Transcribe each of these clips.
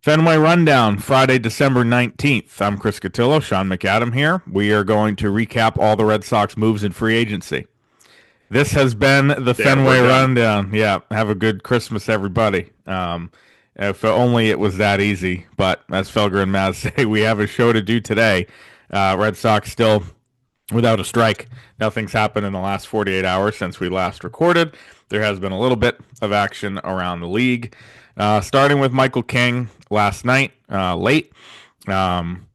Fenway Rundown, Friday, December 19th. I'm Chris Cotillo, Sean McAdam here. We are going to recap all the Red Sox moves in free agency. This has been the There, we're Fenway done. Rundown. Yeah, have a good Christmas, everybody. If only it was that easy. But as Felger and Maz say, we have a show to do today. Red Sox still without a strike. Nothing's happened in the last 48 hours since we last recorded. There has been a little bit of action around the league. Starting with Michael King last night, late. Um,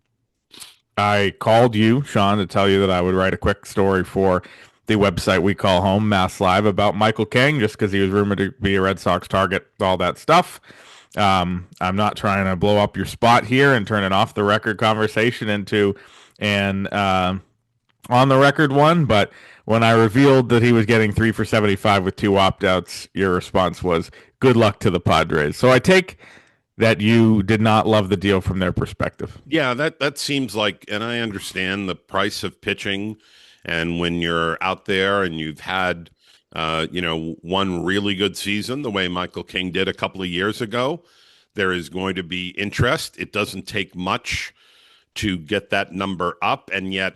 I called you, Sean, to tell you that I would write a quick story for the website we call home, MassLive, about Michael King, just because he was rumored to be a Red Sox target, all that stuff. I'm not trying to blow up your spot here and turn an off the record conversation into an on the record one, but when I revealed that he was getting 3 for 75 with two opt outs, your response was good luck to the Padres. So I take that you did not love the deal from their perspective. Yeah, that seems like, and I understand the price of pitching, and when you're out there and you've had, one really good season, the way Michael King did a couple of years ago, there is going to be interest. It doesn't take much to get that number up, and yet,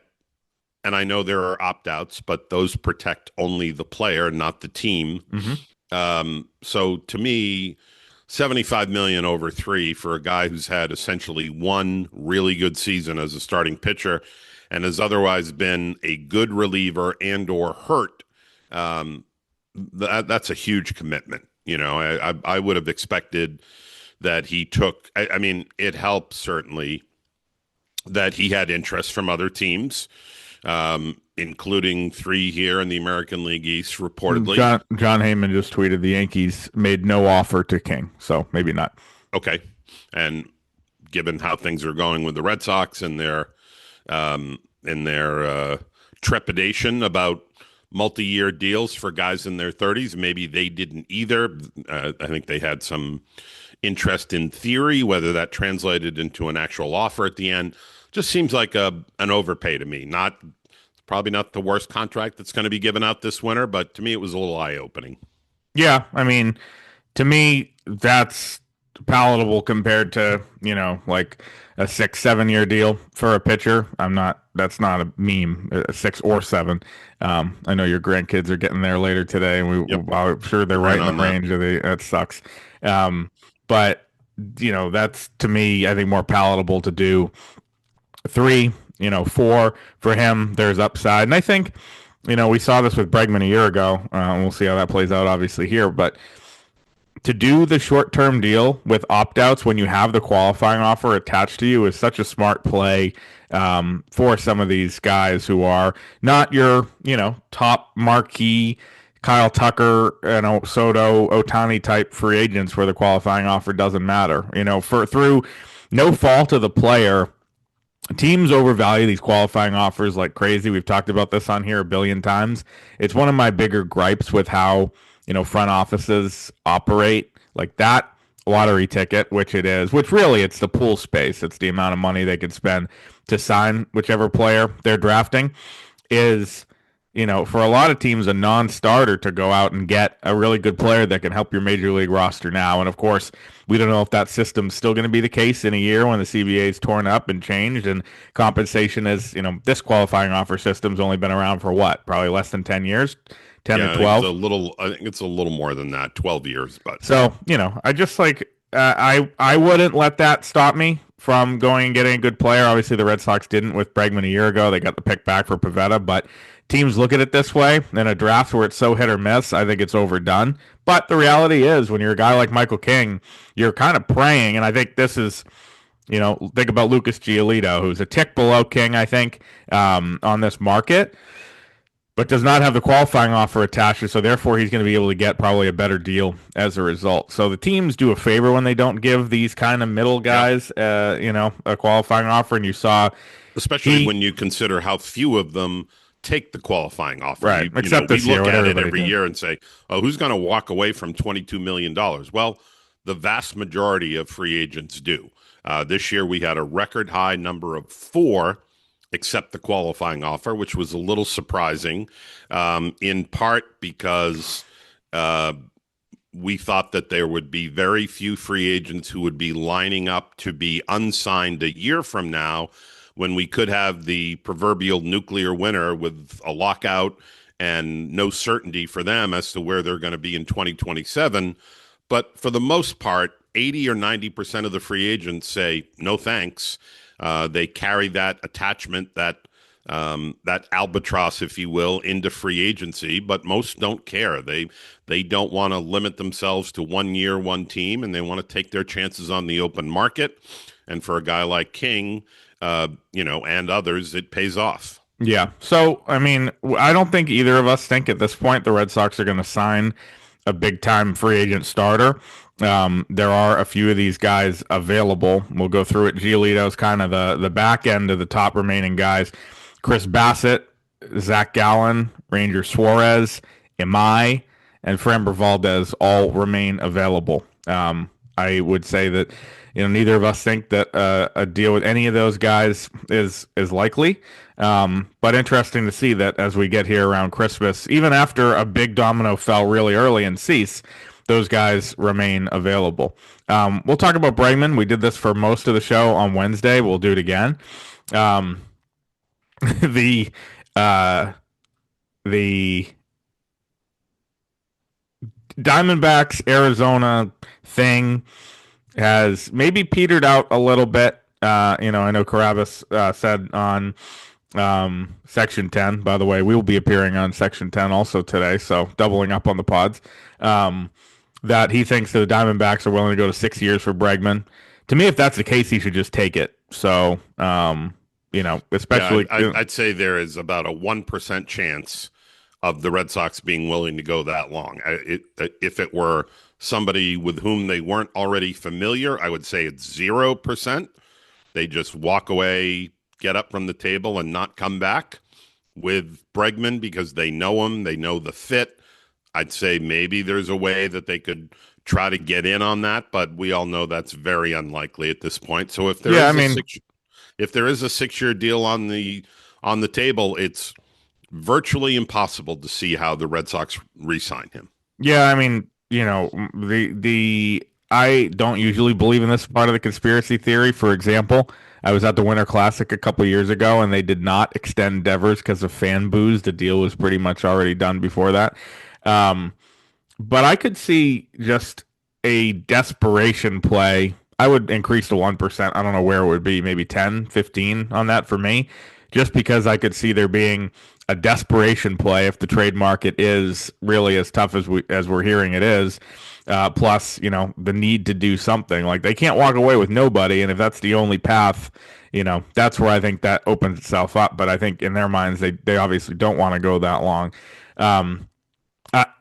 and I know there are opt outs, but those protect only the player, not the team. Mm-hmm. So to me, 75 million over three for a guy who's had essentially one really good season as a starting pitcher and has otherwise been a good reliever and or hurt. Um, that's a huge commitment. I would have expected that he took. I mean, it helps certainly that he had interest from other teams, including three here in the American League East, reportedly. John Heyman just tweeted the Yankees made no offer to King, so maybe not. Okay, and given how things are going with the Red Sox and their trepidation about multi-year deals for guys in their 30s, maybe they didn't either. I think they had some interest in theory, whether that translated into an actual offer at the end. Just seems like an overpay to me. Not probably not the worst contract that's going to be given out this winter, but to me it was a little eye-opening. Yeah, I mean, to me, that's palatable compared to, like a 6, 7 year deal for a pitcher. That's not a meme, 6 or 7. I know your grandkids are getting there later today, and Yep, I'm sure they're right right in on the that. range of that sucks. But, that's to me, I think more palatable to do 3, 4 for him. There's upside. And I think, we saw this with Bregman a year ago. We'll see how that plays out, obviously, here. But to do the short term deal with opt outs when you have the qualifying offer attached to you is such a smart play for some of these guys who are not your, top marquee Kyle Tucker, Soto, Otani type free agents where the qualifying offer doesn't matter. For through no fault of the player, teams overvalue these qualifying offers like crazy. We've talked about this on here a billion times. It's one of my bigger gripes with how, front offices operate like that lottery ticket, which it is, which really it's the pool space. It's the amount of money they could spend to sign whichever player they're drafting is, for a lot of teams, a non-starter to go out and get a really good player that can help your major league roster now. And of course, we don't know if that system's still going to be the case in a year when the CBA is torn up and changed, and compensation is, this qualifying offer system's only been around for what, probably less than 10 years, 10 or Yeah, I think it's a 12. little. I think it's a little more than that, 12 years. But So, I just like I wouldn't let that stop me from going and getting a good player. Obviously, the Red Sox didn't with Bregman a year ago. They got the pick back for Pavetta, but teams look at it this way in a draft where it's so hit or miss. I think it's overdone. But the reality is, when you're a guy like Michael King, you're kind of praying, and I think this is. Think about Lucas Giolito, who's a tick below King, I think, on this market, but does not have the qualifying offer attached, so therefore he's going to be able to get probably a better deal as a result. So the teams do a favor when they don't give these kind of middle yeah, guys, a qualifying offer. And you saw especially he when you consider how few of them take the qualifying offer. right, except We this year look when at it everybody every did. year and say, "Oh, who's going to walk away from $22 million?" Well, the vast majority of free agents do. This year we had a record high number of four accept the qualifying offer, which was a little surprising, in part because uh, we thought that there would be very few free agents who would be lining up to be unsigned a year from now when we could have the proverbial nuclear winter with a lockout and no certainty for them as to where they're going to be in 2027. But for the most part, 80 or 90% of the free agents say no thanks. They carry that attachment, that albatross, if you will, into free agency, but most don't care. They don't want to limit themselves to 1 year, one team, and they want to take their chances on the open market. And for a guy like King, and others, it pays off. Yeah. So, I mean, I don't think either of us think at this point the Red Sox are going to sign a big time free agent starter. There are a few of these guys available. We'll go through it. Giolito's kind of the back end of the top remaining guys. Chris Bassett, Zach Gallen, Ranger Suarez, Imai, and Framber Valdez all remain available. I would say that neither of us think that a deal with any of those guys is likely. But interesting to see that as we get here around Christmas, even after a big domino fell really early in Cease, those guys remain available. We'll talk about Bregman. We did this for most of the show on Wednesday. We'll do it again. The the Diamondbacks Arizona thing has maybe petered out a little bit. I know Carabas said on Section 10, by the way, we will be appearing on Section 10 also today, so doubling up on the pods, that he thinks the Diamondbacks are willing to go to 6 years for Bregman. To me, if that's the case, he should just take it. So, especially. Yeah, I'd say there is about a 1% chance of the Red Sox being willing to go that long. If it were somebody with whom they weren't already familiar, I would say it's 0%. They just walk away, get up from the table, and not come back. With Bregman, because they know him, they know the fit, I'd say maybe there's a way that they could try to get in on that, but we all know that's very unlikely at this point. So if there is a 6-year deal on the table, it's virtually impossible to see how the Red Sox re-sign him. Yeah, I mean, I don't usually believe in this part of the conspiracy theory. For example, I was at the Winter Classic a couple years ago, and they did not extend Devers because of fan boos. The deal was pretty much already done before that. But I could see just a desperation play. I would increase to 1%. I don't know where it would be, maybe 10, 15 on that for me, just because I could see there being a desperation play if the trade market is really as tough as we're hearing it is. Plus, the need to do something. Like, they can't walk away with nobody, and if that's the only path, that's where I think that opens itself up. But I think in their minds, they obviously don't want to go that long.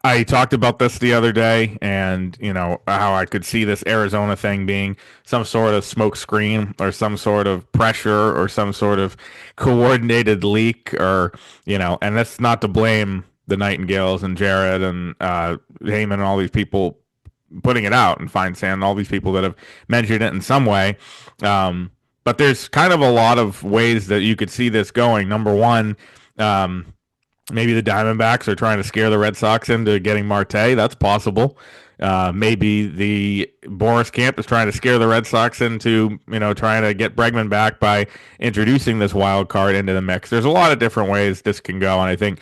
I talked about this the other day, and how I could see this Arizona thing being some sort of smoke screen or some sort of pressure or some sort of coordinated leak, or and that's not to blame the Nightingales and Jared and Heyman and all these people putting it out, and Feinstein and all these people that have mentioned it in some way. But there's kind of a lot of ways that you could see this going. Number one, maybe the Diamondbacks are trying to scare the Red Sox into getting Marte. That's possible. Maybe the Boris camp is trying to scare the Red Sox into, trying to get Bregman back by introducing this wild card into the mix. There's a lot of different ways this can go, and I think,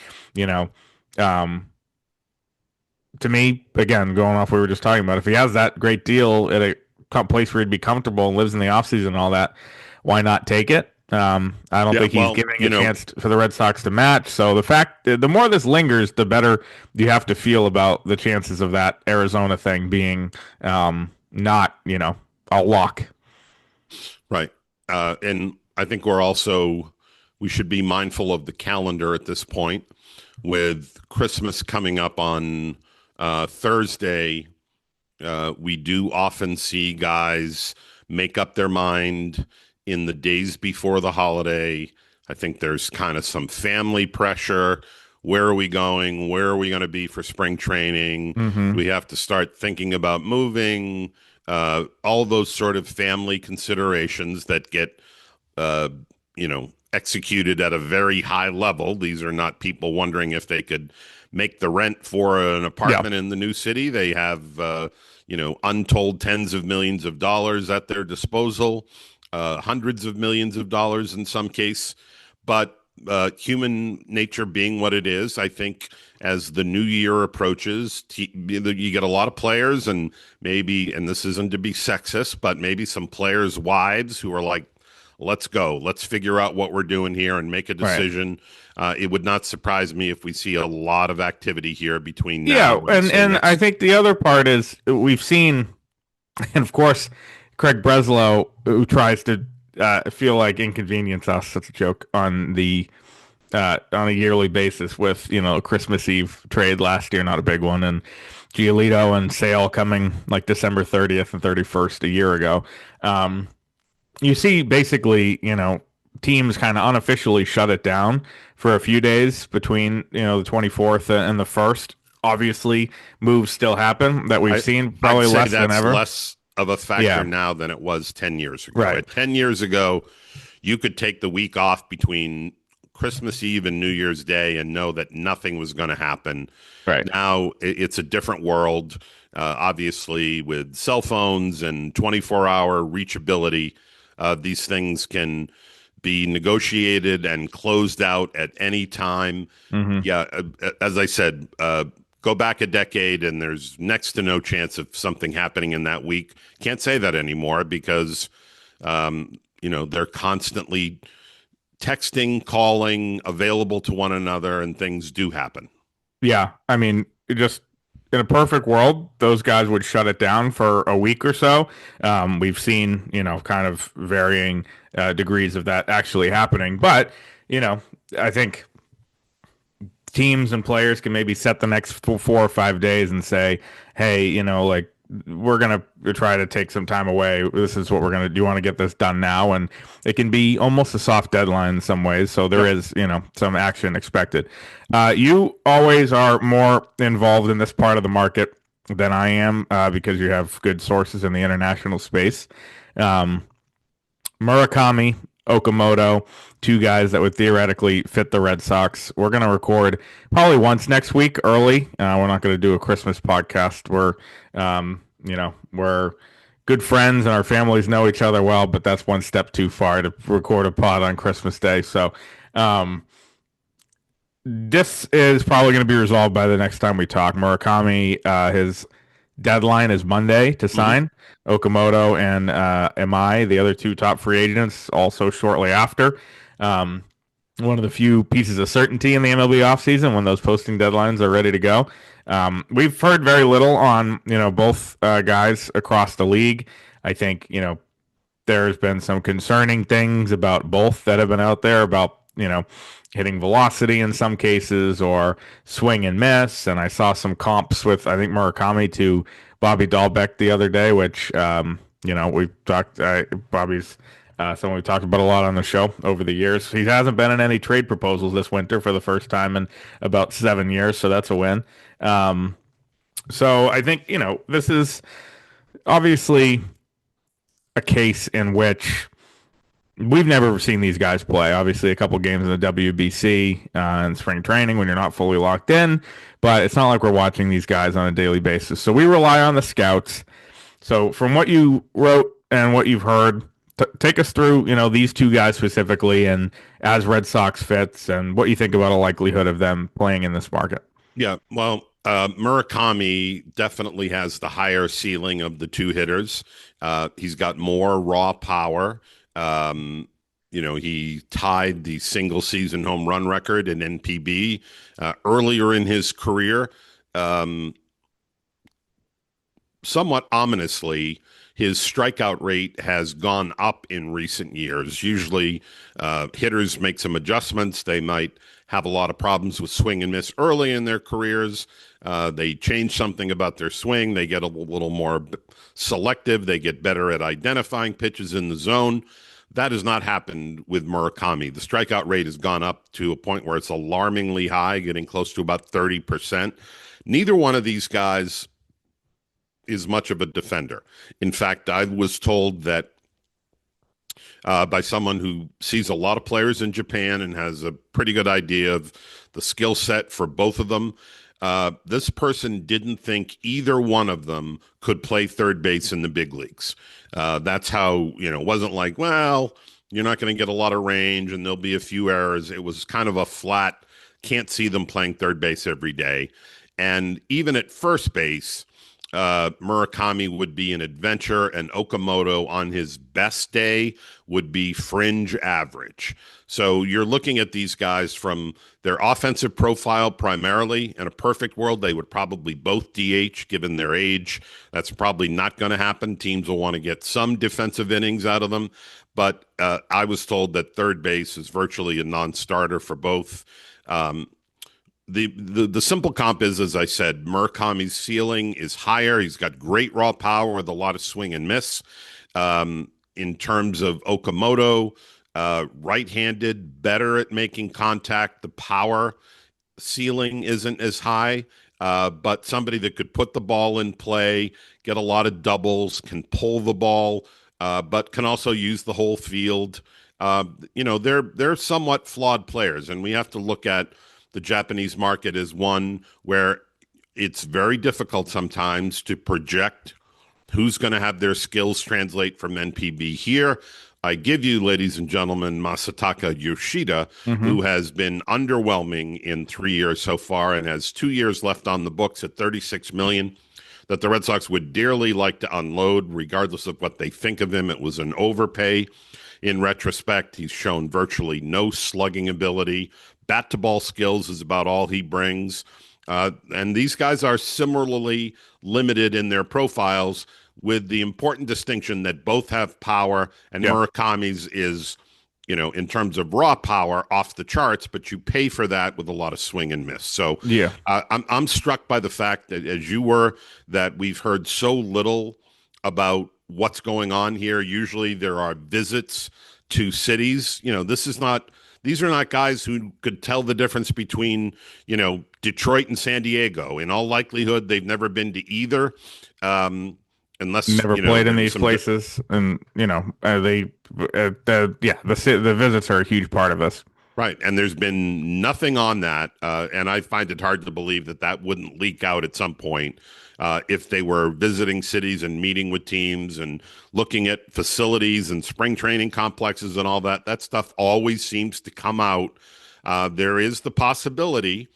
to me, again, going off what we were just talking about, if he has that great deal at a place where he'd be comfortable and lives in the offseason and all that, why not take it? I don't think he's giving a chance for the Red Sox to match. So the more this lingers, the better you have to feel about the chances of that Arizona thing being not, a lock. Right. And I think we should be mindful of the calendar at this point, with Christmas coming up on Thursday. We do often see guys make up their mind in the days before the holiday. I think there's kind of some family pressure. Where are we going? Where are we going to be for spring training? Mm-hmm. We have to start thinking about moving, all those sort of family considerations that get, executed at a very high level. These are not people wondering if they could make the rent for an Yeah. apartment in the new city. They have, untold tens of millions of dollars at their disposal, hundreds of millions of dollars in some case. But human nature being what it is, I think as the new year approaches, you get a lot of players, and maybe, and this isn't to be sexist, but maybe some players' wives who are like, let's go, let's figure out what we're doing here and make a Right. decision. It would not surprise me if we see a lot of activity here between Yeah, now and say and I next. think the other part is we've seen, and of course, Craig Breslow, who tries to feel like inconvenience us. That's a joke on a yearly basis with Christmas Eve trade last year, not a big one, and Giolito and Sale coming like December 30th and 31st a year ago. Um, you see basically, teams kind of unofficially shut it down for a few days between, the 24th and the 1st. Obviously, moves still happen that we've I, seen I'd probably say less than that's ever. less of a factor Yeah, now than it was 10 years ago. right, At 10 years ago, you could take the week off between Christmas Eve and New Year's Day and know that nothing was going to happen. right. Now it's a different world, obviously, with cell phones and 24-hour reachability. These things can be negotiated and closed out at any time. Hmm. Yeah, as I said, go back a decade and there's next to no chance of something happening in that week. Can't say that anymore because, they're constantly texting, calling, available to one another, and things do happen. Yeah, I mean, just in a perfect world, those guys would shut it down for a week or so. We've seen, kind of varying degrees of that actually happening, but you know, I think teams and players can maybe set the next 4 or 5 days and say, hey, like we're gonna try to take some time away. This is what we're gonna do. You want to get this done now, and it can be almost a soft deadline in some ways. So there Yep. is, some action expected. You always are more involved in this part of the market than I am because you have good sources in the international space. Um, Murakami, Okamoto, two guys that would theoretically fit the Red Sox. We're going to record probably once next week early. We're not going to do a Christmas podcast. We're good friends and our families know each other well, but that's one step too far to record a pod on Christmas Day. So, um, this is probably going to be resolved by the next time we talk. Murakami, his deadline is Monday to Hmm. sign. Okamoto and MI, the other two top free agents, also shortly after. Um, One of the few pieces of certainty in the MLB offseason when those posting deadlines are ready to go. We've heard very little on both guys across the league. I think there's been some concerning things about both that have been out there about hitting velocity in some cases or swing and miss. And I saw some comps with I think Murakami to Bobby Dahlbeck the other day, which we've talked. Bobby's someone we've talked about a lot on the show over the years. He hasn't been in any trade proposals this winter for the first time in about 7 years, so that's a win. Um, so I think this is obviously a case in which we've never seen these guys play. Obviously, a couple games in the WBC and spring training when you're not fully locked in, but it's not like we're watching these guys on a daily basis. So we rely on the scouts. So from what you wrote and what you've heard, take us through these two guys specifically and as Red Sox fits and what you think about a likelihood of them playing in this market. Yeah, well, Murakami definitely has the higher ceiling of the two hitters. He's got more raw power. He tied the single season home run record in NPB earlier in his career. Um, Somewhat ominously, his strikeout rate has gone up in recent years. Usually, hitters make some adjustments. They might have a lot of problems with swing and miss early in their careers. They change something about their swing. They get a little more selective. They get better at identifying pitches in the zone. That has not happened with Murakami. The strikeout rate has gone up to a point where it's alarmingly high, getting close to about 30%. Neither one of these guys is much of a defender. In fact, I was told that by someone who sees a lot of players in Japan and has a pretty good idea of the skill set for both of them. This person didn't think either one of them could play third base in the big leagues. That's how, it wasn't like, well, you're not going to get a lot of range and there'll be a few errors. It was kind of a flat, can't see them playing third base every day. And even at first base, Murakami would be an adventure, and Okamoto on his best day would be fringe average. So you're looking at these guys from their offensive profile primarily. In a perfect world, they would probably both DH given their age. That's probably not going to happen. Teams will want to get some defensive innings out of them. But I was told that third base is virtually a non-starter for both. Um, the simple comp is, as I said, Murakami's ceiling is higher. He's got great raw power with a lot of swing and miss. In terms of Okamoto, right-handed, better at making contact. The power ceiling isn't as high, but somebody that could put the ball in play, get a lot of doubles, can pull the ball, but can also use the whole field. They're somewhat flawed players, and we have to look at the Japanese market as one where it's very difficult sometimes to project who's going to have their skills translate from NPB here. I give you, ladies and gentlemen, Masataka Yoshida, Mm-hmm. who has been underwhelming in 3 years so far and has 2 years left on the books at 36 million that the Red Sox would dearly like to unload, regardless of what they think of him. It was an overpay. In retrospect, he's shown virtually no slugging ability. Bat to ball skills is about all he brings. And these guys are similarly limited in their profiles, with the important distinction that both have power, and Yeah. Murakami's is, in terms of raw power, off the charts, but you pay for that with a lot of swing and miss. So Yeah. I'm struck by the fact that, as you were, that we've heard so little about what's going on here. Usually there are visits to cities. These are not guys who could tell the difference between, Detroit and San Diego. In all likelihood, they've never been to either. Unless, Never played in there's these some. places, and the visits are a huge part of this. Right. And there's been nothing on that. And I find it hard to believe that that wouldn't leak out at some point, if they were visiting cities and meeting with teams and looking at facilities and spring training complexes and all that. That stuff always seems to come out. There is the possibility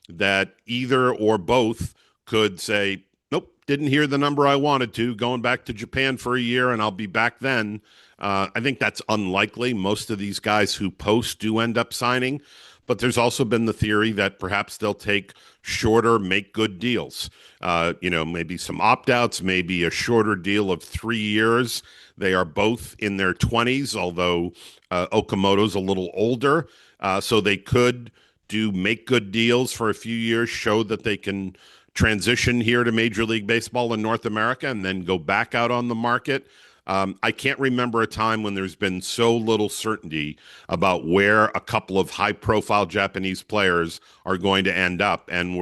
that either or both could say, nope, didn't hear the number I wanted to, going back to Japan for a year and I'll be back then. I think that's unlikely. Most of these guys who post do end up signing, but there's also been the theory that perhaps they'll take shorter, make good deals. Maybe some opt outs, maybe a shorter deal of 3 years. They are both in their 20s, although Okamoto's a little older. So they could do make good deals for a few years, show that they can transition here to Major League Baseball in North America and then go back out on the market. I can't remember a time when there's been so little certainty about where a couple of high-profile Japanese players are going to end up. And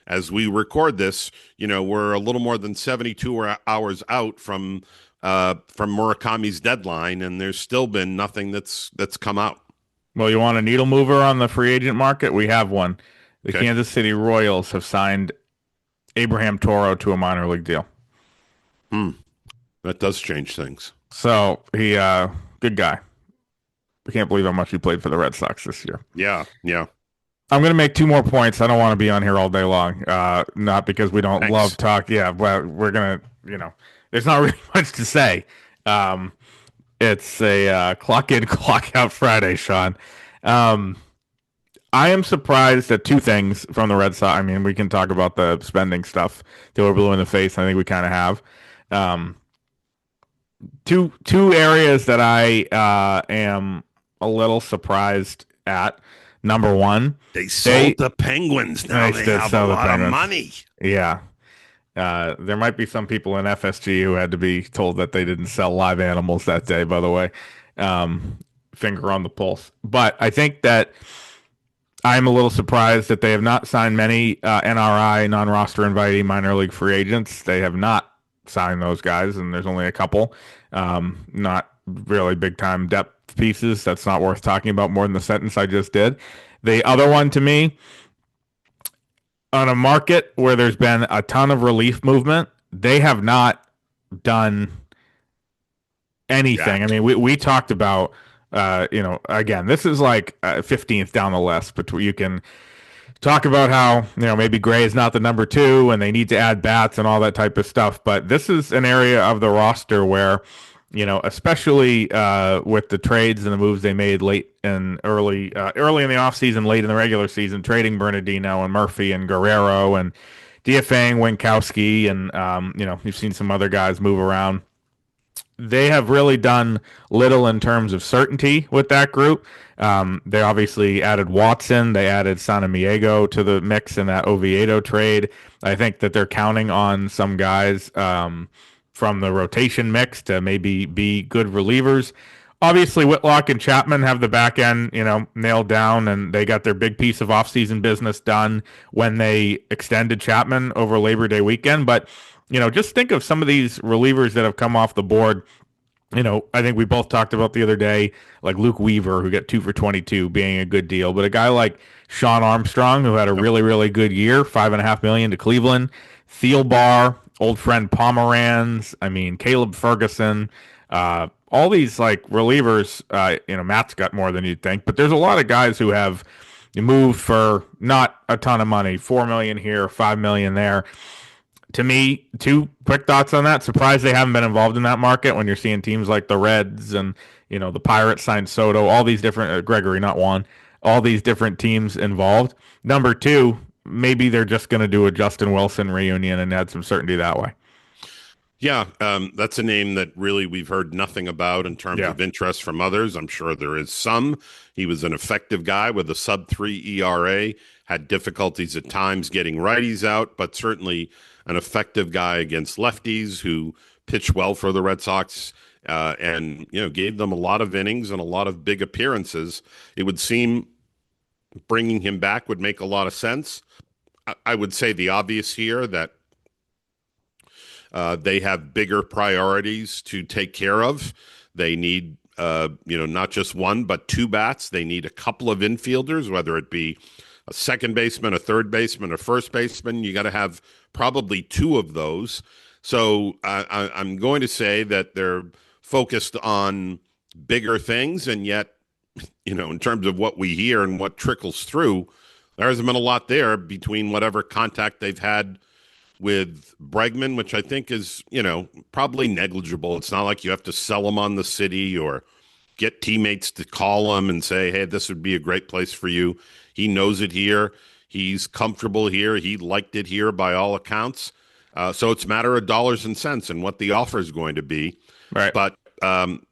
as we record this, we're a little more than 72 hours out from Murakami's deadline, and there's still been nothing that's come out. Well, you want a needle mover on the free agent market? We have one. The Okay. Kansas City Royals have signed Abraham Toro to a minor league deal. Hmm. That does change things. So good guy. I can't believe how much he played for the Red Sox this year. Yeah, yeah. I'm going to make two more points. I don't want to be on here all day long. Not because we don't Thanks. love talk. Yeah, well, we're going to, there's not really much to say. It's a clock in, clock out Friday, Sean. I am surprised at two things from the Red Sox. I mean, we can talk about the spending stuff till we're blue in the face. I think we kind of have. Two areas that I am a little surprised at. Number one, They sold the Penguins. Now they did have a sell the lot of Penguins. money. Yeah. There might be some people in FSG who had to be told that they didn't sell live animals that day, by the way. Finger on the pulse. But I think that I'm a little surprised that they have not signed many NRI, non-roster invitee minor league free agents. They have not signed those guys, and there's only a couple. Not really big-time depth pieces. That's not worth talking about more than the sentence I just did. The other one to me, on a market where there's been a ton of relief movement, they have not done anything. I Jack. mean, we talked about, again, this is like 15th down the list, but you can talk about how, maybe Gray is not the number two and they need to add bats and all that type of stuff. But this is an area of the roster where, especially with the trades and the moves they made late and early in the offseason, late in the regular season, trading Bernardino and Murphy and Guerrero and DFAing Winkowski and, you've seen some other guys move around. They have really done little in terms of certainty with that group. They obviously added Watson. They added Sanamiego to the mix in that Oviedo trade. I think that they're counting on some guys from the rotation mix to maybe be good relievers. Obviously, Whitlock and Chapman have the back end, nailed down, and they got their big piece of offseason business done when they extended Chapman over Labor Day weekend. But just think of some of these relievers that have come off the board. I think we both talked about the other day, like Luke Weaver, who got 2 for 22, being a good deal. But a guy like Sean Armstrong, who had a really, really good year, $5.5 million to Cleveland. Thielbar, old friend Pomeranz. I mean, Caleb Ferguson. All these like relievers. Matt's got more than you'd think, but there's a lot of guys who have moved for not a ton of money. 4 million here, 5 million there. To me, two quick thoughts on that. Surprised they haven't been involved in that market when you're seeing teams like the Reds and the Pirates signed Soto, all these different Gregory, not Juan, all these different teams involved. Number two, maybe they're just going to do a Justin Wilson reunion and add some certainty that way. Yeah, that's a name that really we've heard nothing about in terms Yeah. of interest from others. I'm sure there is some. He was an effective guy with a sub-3 ERA, had difficulties at times getting righties out, but certainly an effective guy against lefties who pitched well for the Red Sox and gave them a lot of innings and a lot of big appearances. It would seem bringing him back would make a lot of sense. I would say the obvious here that they have bigger priorities to take care of. They need, not just one, but two bats. They need a couple of infielders, whether it be a second baseman, a third baseman, a first baseman. You got to have probably two of those. So I'm going to say that they're focused on bigger things, and yet, in terms of what we hear and what trickles through, there hasn't been a lot there between whatever contact they've had with Bregman, which I think is, probably negligible. It's not like you have to sell him on the city or get teammates to call him and say, hey, this would be a great place for you. He knows it here. He's comfortable here. He liked it here by all accounts. So it's a matter of dollars and cents and what the offer is going to be. Right. But,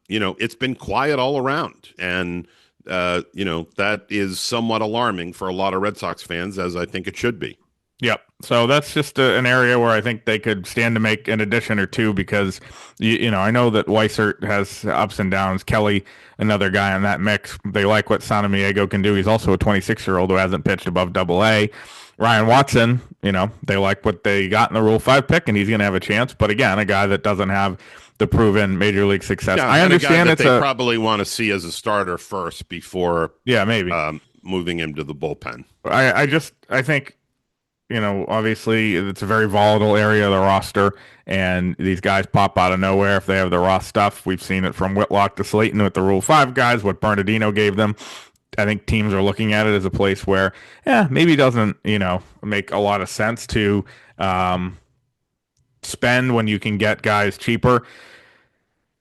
it's been quiet all around. And, that is somewhat alarming for a lot of Red Sox fans, as I think it should be. Yep. So that's just an area where I think they could stand to make an addition or two because, I know that Weissert has ups and downs. Kelly, another guy in that mix. They like what Sanamiego can do. He's also a 26-year-old who hasn't pitched above Double-A. Ryan Watson, they like what they got in the Rule 5 pick, and he's going to have a chance. But again, a guy that doesn't have the proven major league success. Yeah, I understand that they probably want to see as a starter first before maybe moving him to the bullpen. I think obviously it's a very volatile area of the roster, and these guys pop out of nowhere if they have the raw stuff. We've seen it from Whitlock to Slayton with the Rule 5 guys, what Bernardino gave them. I think teams are looking at it as a place where, maybe it doesn't, make a lot of sense to spend when you can get guys cheaper.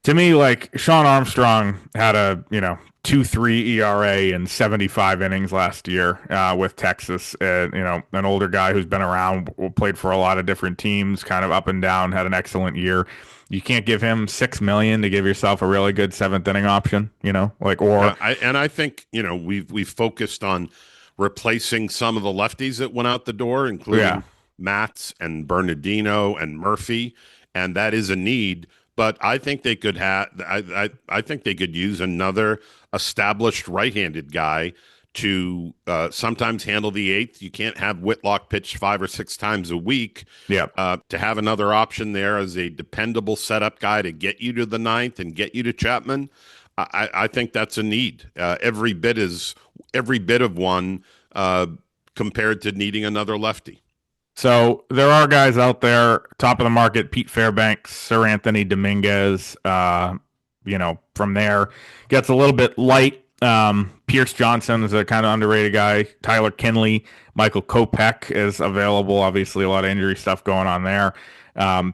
To me, like Sean Armstrong had a 2.3 ERA and 75 innings last year with Texas. An older guy who's been around, played for a lot of different teams, kind of up and down, had an excellent year. You can't give him 6 million to give yourself a really good seventh inning option, I think we've focused on replacing some of the lefties that went out the door, including Matz and Bernardino and Murphy, and that is a need. But I think they could have. I think they could use another established right-handed guy to sometimes handle the eighth. You can't have Whitlock pitch 5 or 6 times a week. Yeah. To have another option there as a dependable setup guy to get you to the ninth and get you to Chapman, I think that's a need. Every bit of one compared to needing another lefty. So there are guys out there, top of the market, Pete Fairbanks, Sir Anthony Dominguez. From there, gets a little bit light. Pierce Johnson is a kind of underrated guy. Tyler Kinley, Michael Kopech is available. Obviously, a lot of injury stuff going on there.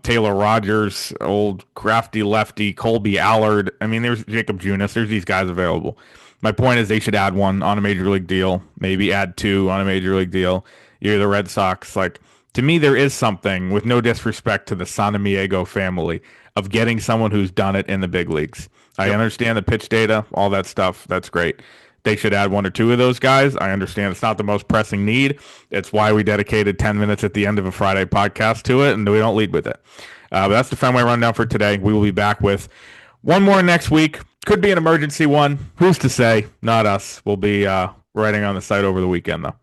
Taylor Rogers, old crafty lefty, Colby Allard. I mean, there's Jacob Junis. There's these guys available. My point is they should add one on a major league deal, maybe add two on a major league deal. You're the Red Sox. Like, to me, there is something, with no disrespect to the Sanamiego family, of getting someone who's done it in the big leagues. I Yep. understand the pitch data, all that stuff. That's great. They should add one or two of those guys. I understand it's not the most pressing need. It's why we dedicated 10 minutes at the end of a Friday podcast to it, and we don't lead with it. But that's the Fenway Rundown for today. We will be back with one more next week. Could be an emergency one. Who's to say? Not us. We'll be writing on the site over the weekend, though.